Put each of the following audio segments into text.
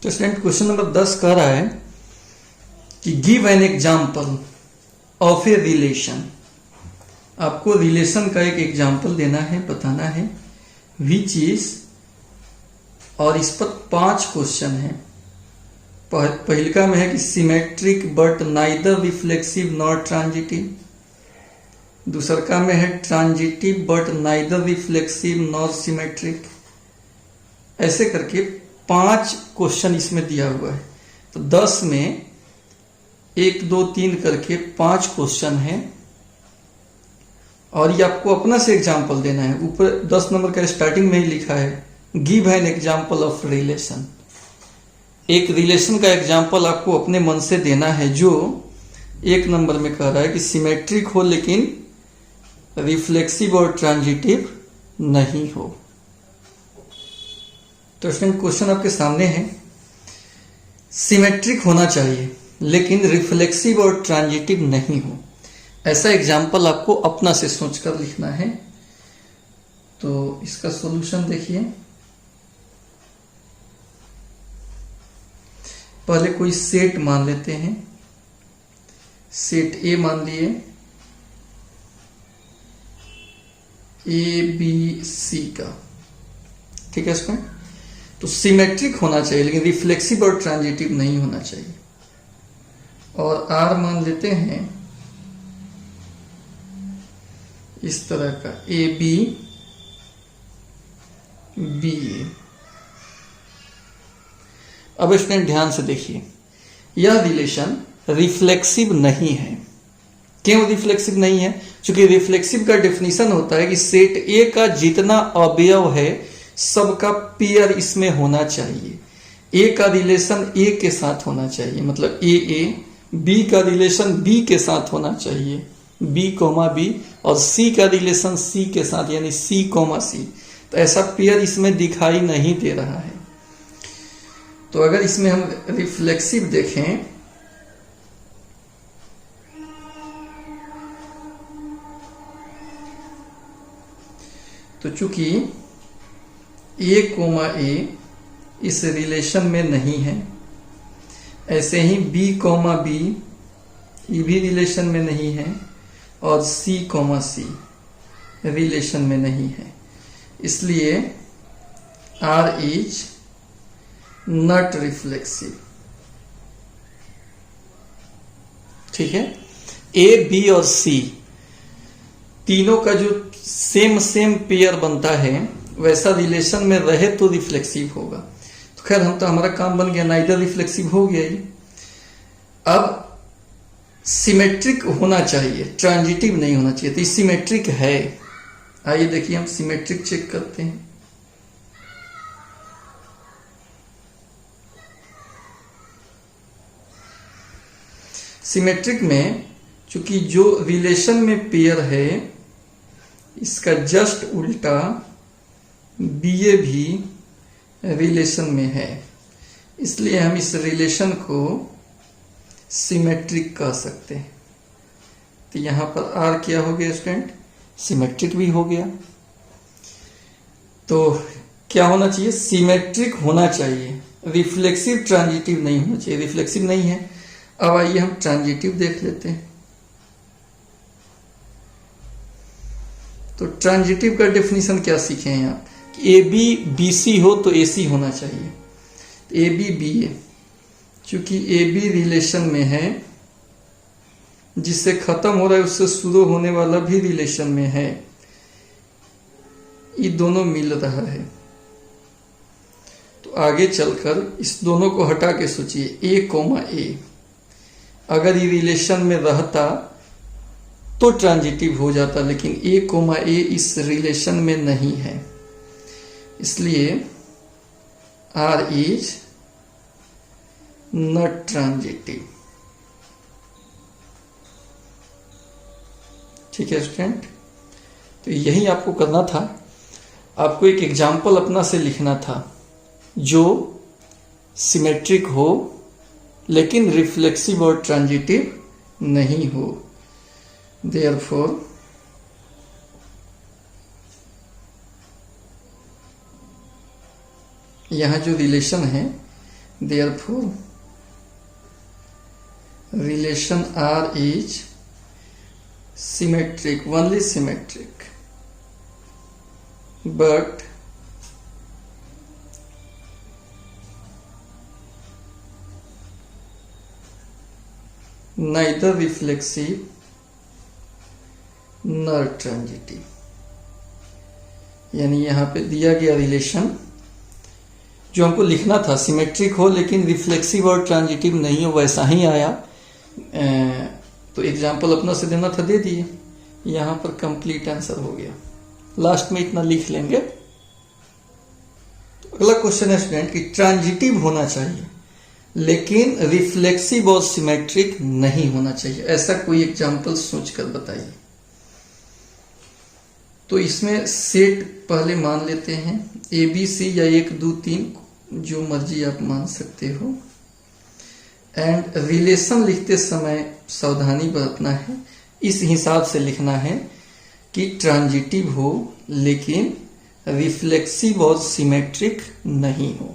तो student question number 10 कह रहा है कि give an example of a relation. आपको रिलेशन का एक एग्जाम्पल देना है, बताना है विच इज, और इस पर 5 क्वेश्चन है। पहलका में है कि symmetric but neither reflexive nor transitive. दूसरका में है transitive but neither reflexive nor symmetric. ऐसे करके 5 क्वेश्चन इसमें दिया हुआ है। तो 10 में 1 2 3 करके 5 क्वेश्चन है और ये आपको अपना से एग्जाम्पल देना है। ऊपर 10 नंबर का स्टार्टिंग में ही लिखा है give an example of relation. एक रिलेशन का एग्जाम्पल आपको अपने मन से देना है जो 1 नंबर में कह रहा है कि सिमेट्रिक हो लेकिन रिफ्लेक्सिव और ट्रांजिटिव नहीं हो। तो स्टूडेंट क्वेश्चन आपके सामने है, सिमेट्रिक होना चाहिए लेकिन रिफ्लेक्सिव और ट्रांजिटिव नहीं हो। ऐसा एग्जाम्पल आपको अपना से सोचकर लिखना है। तो इसका सॉल्यूशन देखिए। पहले कोई सेट मान लेते हैं। सेट ए मान लिए, ए बी सी का, ठीक है। इसमें तो सिमेट्रिक होना चाहिए लेकिन रिफ्लेक्सिव और ट्रांजिटिव नहीं होना चाहिए। और आर मान लेते हैं इस तरह का, ए बी बी ए। अब स्टूडेंट ध्यान से देखिए, यह रिलेशन रिफ्लेक्सिव नहीं है। क्यों रिफ्लेक्सिव नहीं है? क्योंकि रिफ्लेक्सिव का डेफिनेशन होता है कि सेट ए का जितना अवयव है सबका पेयर इसमें होना चाहिए। ए का रिलेशन ए के साथ होना चाहिए, मतलब ए, बी का रिलेशन बी के साथ होना चाहिए, बी कोमा बी, और सी का रिलेशन सी के साथ यानी सी कोमा सी। तो ऐसा पेयर इसमें दिखाई नहीं दे रहा है। तो अगर इसमें हम रिफ्लेक्सिव देखें तो चूंकि ए कोमा ए इस रिलेशन में नहीं है, ऐसे ही बी कोमा बी ये भी रिलेशन में नहीं है, और सी कोमा सी रिलेशन में नहीं है, इसलिए आर इज नॉट रिफ्लेक्सिव। ठीक है। ए बी और सी तीनों का जो सेम पेयर बनता है वैसा रिलेशन में रहे तो रिफ्लेक्सिव होगा। तो खैर हम तो हमारा काम बन गया, नाइदर रिफ्लेक्सिव हो गया ही। अब सिमेट्रिक होना चाहिए, ट्रांजिटिव नहीं होना चाहिए। तो सिमेट्रिक है। आइए देखिए हम सिमेट्रिक चेक करते हैं। सिमेट्रिक में चूंकि जो रिलेशन में पेयर है इसका जस्ट उल्टा बीए भी रिलेशन में है, इसलिए हम इस रिलेशन को सिमेट्रिक कह सकते हैं। तो यहां पर आर क्या हो गया स्टूडेंट? सिमेट्रिक भी हो गया। तो क्या होना चाहिए? सिमेट्रिक होना चाहिए, रिफ्लेक्सिव ट्रांजिटिव नहीं होना चाहिए। रिफ्लेक्सिव नहीं है। अब आइए हम ट्रांजिटिव देख लेते हैं। तो ट्रांजिटिव का डेफिनेशन क्या सीखे हैं आप? ए बी बी सी हो तो ए सी होना चाहिए। ए बी बी ए, चूंकि ए बी रिलेशन में है, जिससे खत्म हो रहा है उससे शुरू होने वाला भी रिलेशन में है, ये दोनों मिल रहा है। तो आगे चलकर इस दोनों को हटा के सोचिए, ए कोमा ए अगर ये रिलेशन में रहता तो ट्रांजिटिव हो जाता, लेकिन ए कोमा ए इस रिलेशन में नहीं है, इसलिए आर इज नॉट ट्रांजिटिव। ठीक है स्टूडेंट। तो यही आपको करना था। आपको एक एग्जाम्पल अपना से लिखना था जो सिमेट्रिक हो लेकिन रिफ्लेक्सिव और ट्रांजिटिव नहीं हो। Therefore, यहाँ जो रिलेशन है Therefore, relation R is symmetric, only symmetric, but neither reflexive nor transitive। यानी यहां पे दिया गया रिलेशन जो हमको लिखना था सिमेट्रिक हो लेकिन रिफ्लेक्सिव और ट्रांजिटिव नहीं हो, वैसा ही आया। तो एग्जाम्पल अपना से देना था, दे दिए। यहां पर कंप्लीट आंसर हो गया। लास्ट में इतना लिख लेंगे। तो अगला क्वेश्चन है स्टूडेंट कि ट्रांजिटिव होना चाहिए लेकिन रिफ्लेक्सिव और सिमेट्रिक नहीं होना चाहिए, ऐसा कोई एग्जाम्पल सोचकर बताइए। तो इसमें सेट पहले मान लेते हैं, ABC या 1 2 3 जो मर्जी आप मान सकते हो। एंड रिलेशन लिखते समय सावधानी बरतना है, इस हिसाब से लिखना है कि ट्रांजिटिव हो लेकिन रिफ्लेक्सिव और सिमेट्रिक नहीं हो।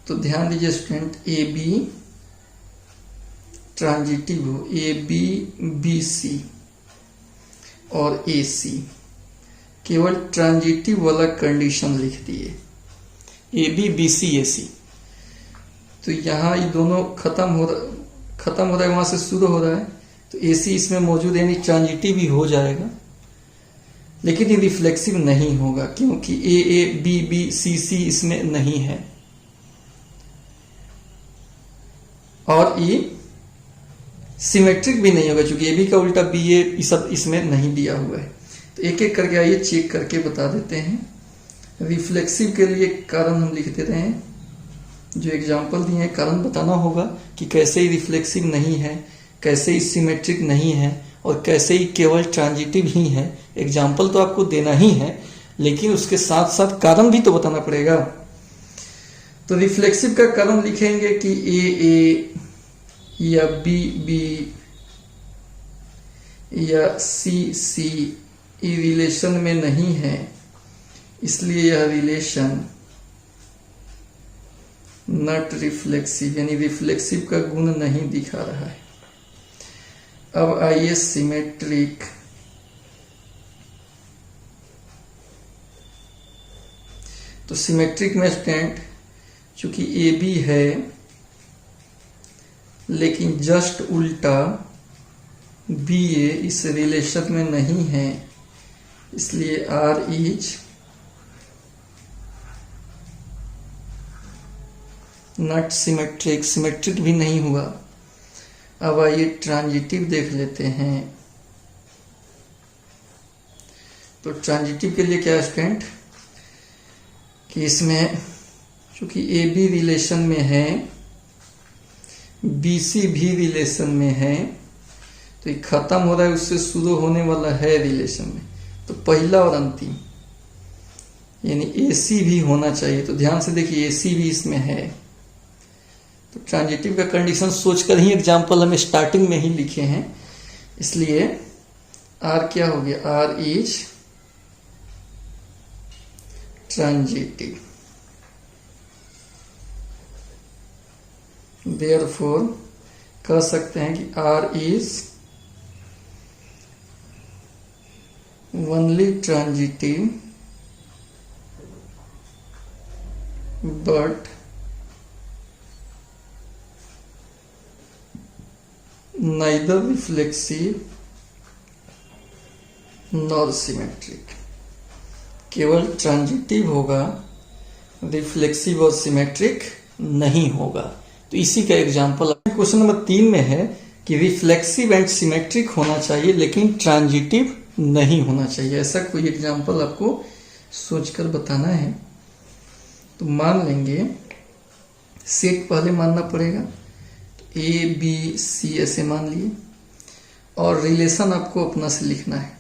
तो ध्यान दीजिए स्टूडेंट, AB ट्रांजिटिव हो, AB BC और AC, केवल ट्रांजिटिव वाला कंडीशन लिख दिए, AB BC AC। तो यहाँ ये दोनों खत्म हो रहा है, वहां से शुरू हो रहा है, तो AC इसमें मौजूद है, यानी ट्रांजिटिव ही हो जाएगा लेकिन ये रिफ्लेक्सिव नहीं होगा क्योंकि AA BB CC इसमें नहीं है। और ये सिमेट्रिक भी नहीं होगा क्योंकि AB का उल्टा BA सब इसमें नहीं दिया हुआ है। तो एक एक करके आइए चेक करके बता देते हैं। रिफ्लेक्सिव के लिए कारण हम लिख दे रहे हैं, जो एग्जाम्पल दिए हैं कारण बताना होगा कि कैसे ही रिफ्लेक्सिव नहीं है, कैसे ही सिमेट्रिक नहीं है और कैसे ही केवल ट्रांजिटिव ही है। एग्जाम्पल तो आपको देना ही है लेकिन उसके साथ साथ कारण भी तो बताना पड़ेगा। तो रिफ्लेक्सिव का कारण लिखेंगे कि AA या BB या CC ये रिलेशन में नहीं है, इसलिए यह रिलेशन नॉट रिफ्लेक्सिव, यानी रिफ्लेक्सिव का गुण नहीं दिखा रहा है। अब आइए सिमेट्रिक। तो सिमेट्रिक में स्टूडेंट चूंकि AB है लेकिन जस्ट उल्टा BA इस रिलेशन में नहीं है, इसलिए R is not symmetric, symmetric भी नहीं हुआ। अब आइए ट्रांजिटिव देख लेते हैं। तो ट्रांजिटिव के लिए क्या स्टूडेंट कि इसमें चूंकि AB रिलेशन में है, BC भी रिलेशन में है, तो ये खत्म हो रहा है, उससे शुरू होने वाला है रिलेशन में, तो पहला और अंतिम यानी AC भी होना चाहिए। तो ध्यान से देखिए AC भी इसमें है। तो ट्रांजिटिव का कंडीशन सोचकर ही एग्जाम्पल हमें स्टार्टिंग में ही लिखे हैं, इसलिए R क्या हो गया, R इज ट्रांजिटिव। Therefore कह सकते हैं कि R is only transitive but neither reflexive nor symmetric। केवल ट्रांजिटिव होगा, रिफ्लेक्सिव और सिमेट्रिक नहीं होगा। तो इसी का एग्जाम्पल क्वेश्चन नंबर 3 में है कि रिफ्लेक्सिव एंड सिमेट्रिक होना चाहिए लेकिन ट्रांजिटिव नहीं होना चाहिए, ऐसा कोई एग्जाम्पल आपको सोचकर बताना है। तो मान लेंगे, सेट पहले मानना पड़ेगा, तो ABC ऐसे मान लिए और रिलेशन आपको अपना से लिखना है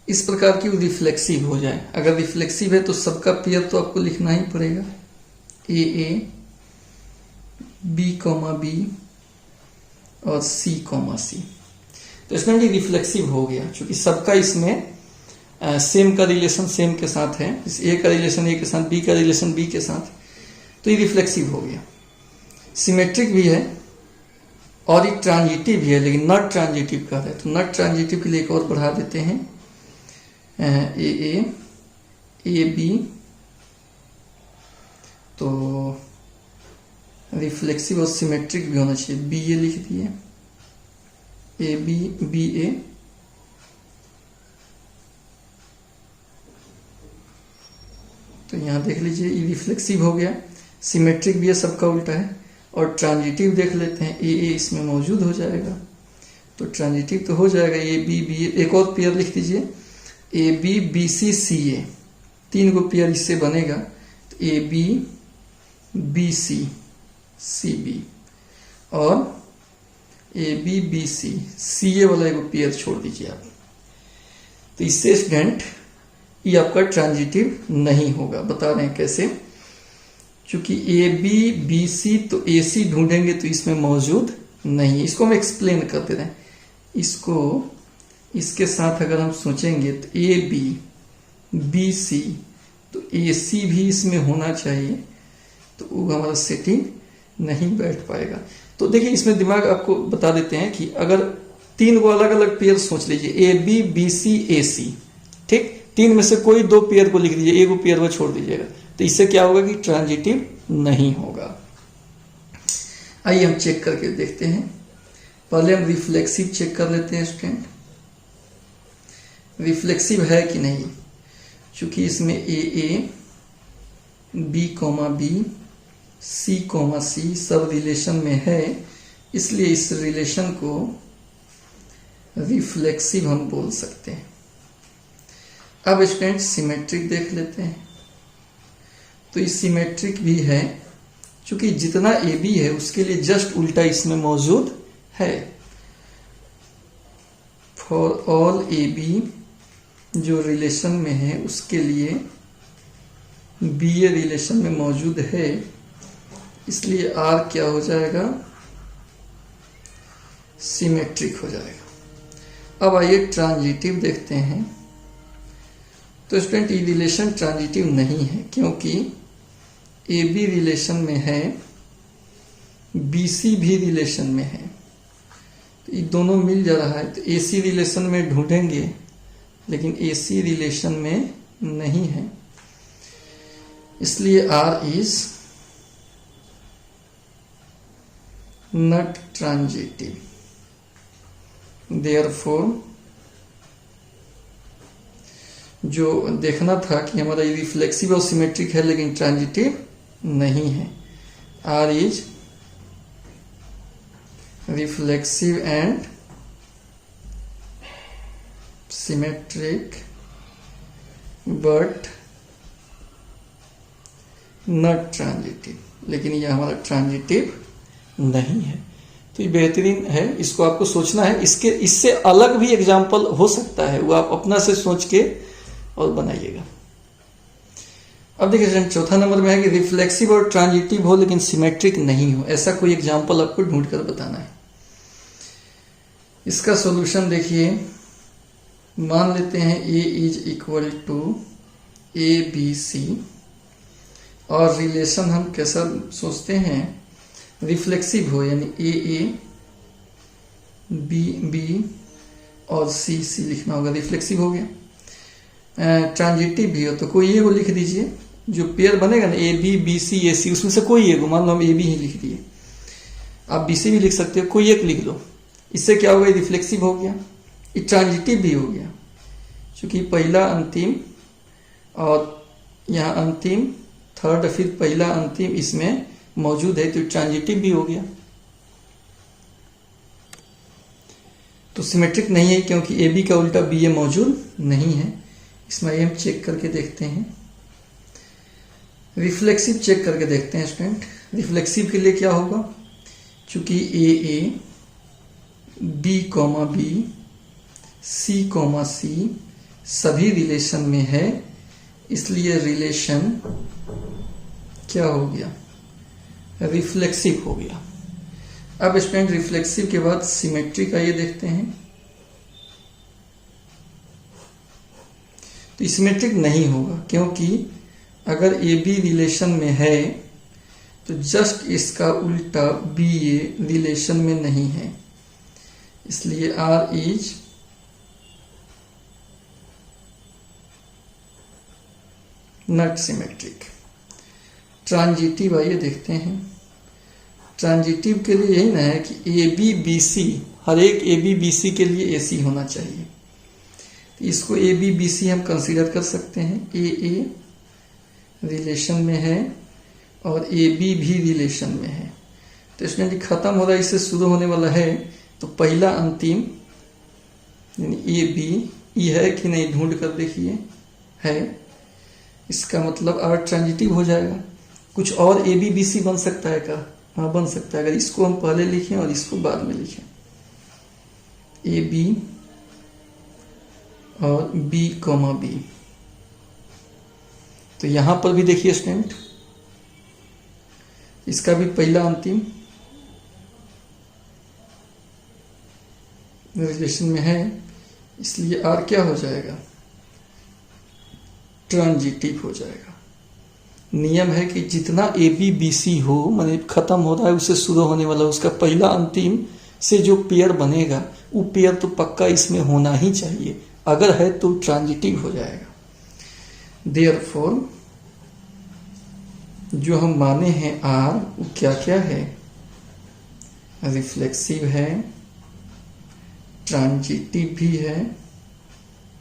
इस प्रकार की रिफ्लेक्सिव हो जाए। अगर रिफ्लेक्सिव है तो सबका पेयर तो आपको लिखना ही पड़ेगा, AA B, और C, तो इसमें ये रिफ्लेक्सिव हो गया क्योंकि सबका इसमें सेम का रिलेशन सेम के साथ है। इस A का रिलेशन A के साथ, B का रिलेशन B के साथ, तो ये रिफ्लेक्सिव हो गया। सिमेट्रिक भी है और एक ट्रांजिटिव भी है, लेकिन नॉट ट्रांजिटिव का है। तो नॉट ट्रांजिटिव के लिए एक और बढ़ा देते हैं, ए बी, तो रिफ्लेक्सिव और सिमेट्रिक भी होना चाहिए। बी ए लिख दिए, ए बी बी ए, तो यहां देख लीजिए ये रिफ्लेक्सिव हो गया। सिमेट्रिक भी है, सबका उल्टा है। और ट्रांजिटिव देख लेते हैं, ए इसमें मौजूद हो जाएगा, तो ट्रांजिटिव तो हो जाएगा। ए बी बी ए, एक और पेयर लिख दीजिए, ए बी बी सी सी ए, 3 को पेयर इससे बनेगा। तो A B B C C B और ए बी बी सी सी ए वाला एक पेयर छोड़ दीजिए आप। तो इससे स्टूडेंट ये आपका ट्रांजिटिव नहीं होगा। बता रहे हैं कैसे, क्योंकि ए बी बी सी, तो ए सी ढूंढेंगे तो इसमें मौजूद नहीं है। इसको हम एक्सप्लेन कर दे रहे हैं। इसको इसके साथ अगर हम सोचेंगे तो ए बी बी सी, तो ए सी भी इसमें होना चाहिए, तो वो हमारा सेटिंग नहीं बैठ पाएगा। तो देखिए इसमें दिमाग आपको बता देते हैं कि अगर 3 को अलग अलग पेयर सोच लीजिए, ए बी बी सी ए सी, ठीक, 3 में से कोई 2 पेयर को लिख दीजिए, एक को पेयर वो छोड़ दीजिएगा, तो इससे क्या होगा कि ट्रांजिटिव नहीं होगा। आइए हम चेक करके देखते हैं। पहले हम रिफ्लेक्सिव चेक कर लेते हैं स्टूडेंट, रिफ्लेक्सिव है कि नहीं। क्योंकि इसमें A B comma B, C comma C सब रिलेशन में है, इसलिए इस रिलेशन को रिफ्लेक्सिव हम बोल सकते हैं। अब स्टूडेंट सिमेट्रिक देख लेते हैं। तो ये सिमेट्रिक भी है, क्योंकि जितना ए बी है उसके लिए जस्ट उल्टा इसमें मौजूद है। फॉर ऑल ए बी जो रिलेशन में है उसके लिए बी ए रिलेशन में मौजूद है, इसलिए आर क्या हो जाएगा, सिमेट्रिक हो जाएगा। अब आइए ट्रांजिटिव देखते हैं। तो स्टूडेंट ये रिलेशन ट्रांजिटिव नहीं है, क्योंकि ए बी रिलेशन में है, बी सी भी रिलेशन में है, तो ये दोनों मिल जा रहा है। तो ए सी रिलेशन में ढूंढेंगे, लेकिन ए सी रिलेशन में नहीं है, इसलिए R is not transitive. Therefore जो देखना था कि हमारा ये रिफ्लेक्सिव और सिमेट्रिक है लेकिन ट्रांजिटिव नहीं है, R is reflexive and symmetric but not transitive, लेकिन ये हमारा ट्रांजिटिव नहीं है। तो ये बेहतरीन है, इसको आपको सोचना है। इससे अलग भी एग्जाम्पल हो सकता है, वो आप अपना से सोच के और बनाइएगा। अब देखिए चौथा नंबर में है कि रिफ्लेक्सिव और ट्रांजिटिव हो लेकिन सिमेट्रिक नहीं हो, ऐसा कोई एग्जाम्पल आपको ढूंढ कर बताना है। इसका सॉल्यूशन देखिए, मान लेते हैं A is equal to A B C, और रिलेशन हम कैसा सोचते हैं, रिफ्लेक्सिव हो, यानी ए बी बी और सी सी लिखना होगा, रिफ्लेक्सिव हो गया। ट्रांजिटिव भी हो तो कोई एक लिख दीजिए, जो पेयर बनेगा ना ए बी बी सी ए सी, उसमें से कोई एक, मान लो हम ए बी ही लिख दिए, आप बी सी भी लिख सकते हो, कोई एक लिख लो। इससे क्या होगा, रिफ्लेक्सिव हो गया, ये ट्रांजिटिव भी हो गया, क्योंकि पहला अंतिम और यहाँ अंतिम थर्ड फिर पहला अंतिम इसमें मौजूद है, तो ट्रांजिटिव भी हो गया। तो सिमेट्रिक नहीं है, क्योंकि ए बी का उल्टा बी ए मौजूद नहीं है। इसमें हम चेक करके देखते हैं, रिफ्लेक्सिव चेक करके देखते हैं स्टूडेंट। रिफ्लेक्सिव के लिए क्या होगा, चूंकि A B comma B C comma C सभी रिलेशन में है, इसलिए रिलेशन क्या हो गया, रिफ्लेक्सिव हो गया। अब स्टूडेंट रिफ्लेक्सिव के बाद सिमेट्रिक आइए देखते हैं। तो सिमेट्रिक नहीं होगा, क्योंकि अगर ए बी रिलेशन में है तो जस्ट इसका उल्टा बी ए रिलेशन में नहीं है, इसलिए R is not symmetric. Transitive आइए देखते हैं। ट्रांजिटिव के लिए यही ना है कि ए बी बी सी, हर एक ए बी बी सी के लिए ए सी होना चाहिए। इसको ए बी बी सी हम कंसीडर कर सकते हैं। ए रिलेशन में है और ए बी भी रिलेशन में है। तो स्टूडेंट खत्म हो रहा है, इससे शुरू होने वाला है, तो पहला अंतिम यानी ए बी ई है कि नहीं ढूंढ कर देखिए, है। इसका मतलब आर ट्रांजिटिव हो जाएगा। कुछ और ए बी बी सी बन सकता है क्या? हाँ बन सकता है, अगर इसको हम पहले लिखें और इसको बाद में लिखें। ए बी और बी कॉमा बी, तो यहां पर भी देखिए स्टूडेंट, इसका भी पहला अंतिम रिलेशन में है, इसलिए आर क्या हो जाएगा? ट्रांजिटिव हो जाएगा। नियम है कि जितना ए बी बी सी हो, माने खत्म हो रहा है उससे शुरू होने वाला, उसका पहला अंतिम से जो पेयर बनेगा वो पेयर तो पक्का इसमें होना ही चाहिए, अगर है तो ट्रांजिटिव हो जाएगा। देयरफॉर जो हम माने हैं आर, वो क्या क्या है? रिफ्लेक्सिव है, ट्रांजिटिव भी है,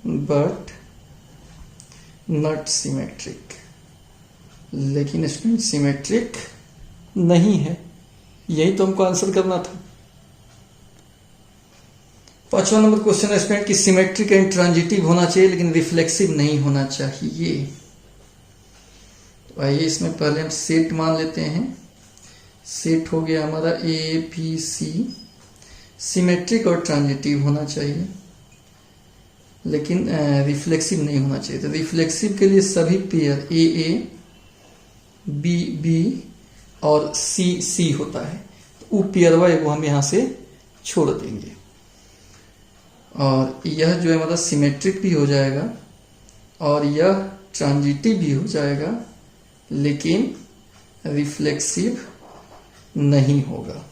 बट नॉट सिमेट्रिक। लेकिन स्टूडेंट सिमेट्रिक नहीं है, यही तो हमको आंसर करना था। 5वां नंबर क्वेश्चन है स्टूडेंट कि सिमेट्रिक एंड ट्रांजिटिव होना चाहिए लेकिन रिफ्लेक्सिव नहीं होना चाहिए। तो आइए इसमें पहले हम सेट मान लेते हैं। सेट हो गया हमारा ए बी सी, सिमेट्रिक और ट्रांजिटिव होना चाहिए लेकिन रिफ्लेक्सिव नहीं होना चाहिए। तो रिफ्लेक्सिव के लिए सभी पेयर ए बी बी और सी सी होता है, तो वो पेयरवा वो हम यहां से छोड़ देंगे, और यह जो है मतलब सिमेट्रिक भी हो जाएगा और यह ट्रांजिटिव भी हो जाएगा लेकिन रिफ्लेक्सिव नहीं होगा।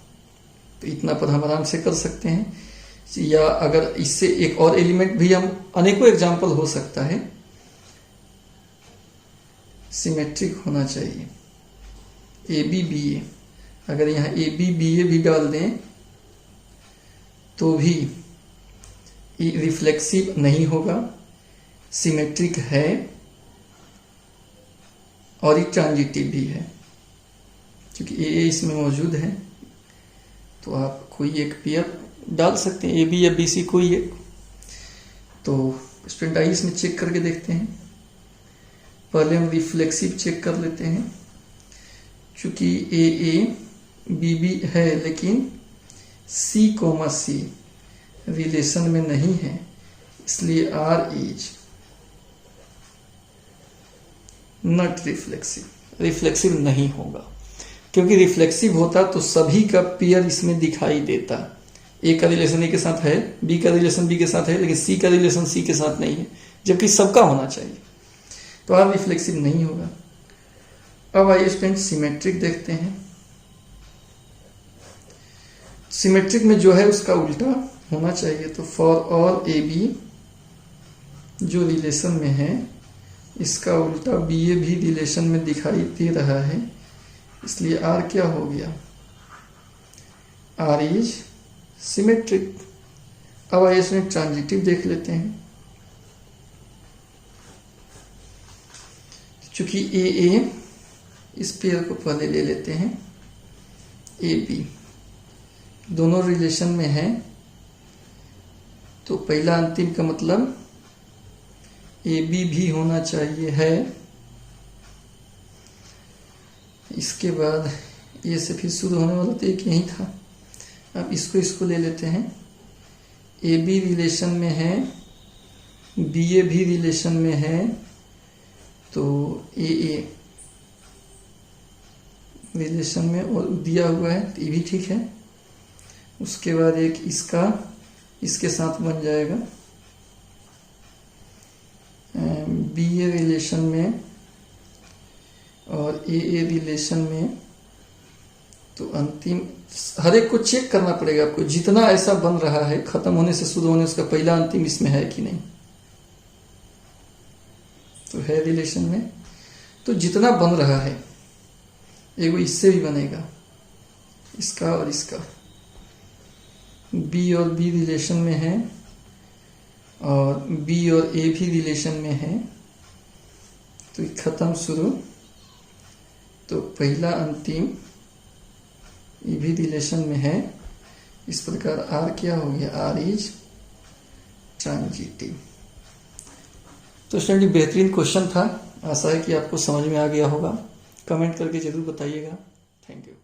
तो इतना पर हम आराम से कर सकते हैं। या अगर इससे एक और एलिमेंट भी, हम अनेकों एग्जाम्पल हो सकता है। सिमेट्रिक होना चाहिए ए बी बी ए, अगर यहाँ ए बी बी ए भी डाल दें तो भी रिफ्लेक्सिव नहीं होगा, सिमेट्रिक है और ये ट्रांजिटिव भी है। क्योंकि ए इसमें मौजूद है तो आप कोई एक पेयर डाल सकते हैं, ए बी या बी सी कोई एक। तो स्टूडेंट आइए इसमें चेक करके देखते हैं। पहले हम रिफ्लेक्सिव चेक कर लेते हैं। चूंकि ए बी बी है लेकिन सी कोमा सी रिलेशन में नहीं है, इसलिए R is not reflexive. Reflexive नहीं होगा, क्योंकि रिफ्लेक्सिव होता तो सभी का पेयर इसमें दिखाई देता। ए का रिलेशन ए के साथ है, बी का रिलेशन बी के साथ है, लेकिन सी का रिलेशन सी के साथ नहीं है, जबकि सबका होना चाहिए। तो आर रिफ्लेक्सिव नहीं होगा। अब आइए स्टूडेंट सिमेट्रिक देखते हैं। सिमेट्रिक में जो है उसका उल्टा होना चाहिए। तो फॉर ऑल ए बी जो रिलेशन में है, इसका उल्टा बी ए भी रिलेशन में दिखाई दे रहा है, इसलिए आर क्या हो गया? R is symmetric. अब आइए इसमें ट्रांजिटिव देख लेते हैं। चूंकि ए इस पेयर को पहले ले लेते हैं, ए बी दोनों रिलेशन में है, तो पहला अंतिम का मतलब ए बी भी होना चाहिए है। इसके बाद ए से फिर शुरू होने वाला तो एक यही था। अब इसको ले लेते हैं। ए बी रिलेशन में है, बी ए भी रिलेशन में है, तो ए रिलेशन में और दिया हुआ है तो ये भी ठीक है। उसके बाद एक इसका इसके साथ बन जाएगा, बी ए रिलेशन में और ए रिलेशन में तो अंतिम हर एक को चेक करना पड़ेगा आपको, जितना ऐसा बन रहा है खत्म होने से शुरू होने उसका पहला अंतिम इसमें है कि नहीं। तो है रिलेशन में, तो जितना बन रहा है एगो इससे भी बनेगा, इसका और इसका। बी और बी रिलेशन में है और बी और ए भी रिलेशन में है, तो खत्म शुरू, तो पहला अंतिम ये भी रिलेशन में है। इस प्रकार आर क्या हो गया, आर इज ट्रांजिटिव। तो स्टूडेंट बेहतरीन क्वेश्चन था, आशा है कि आपको समझ में आ गया होगा। कमेंट करके जरूर बताइएगा। Thank you.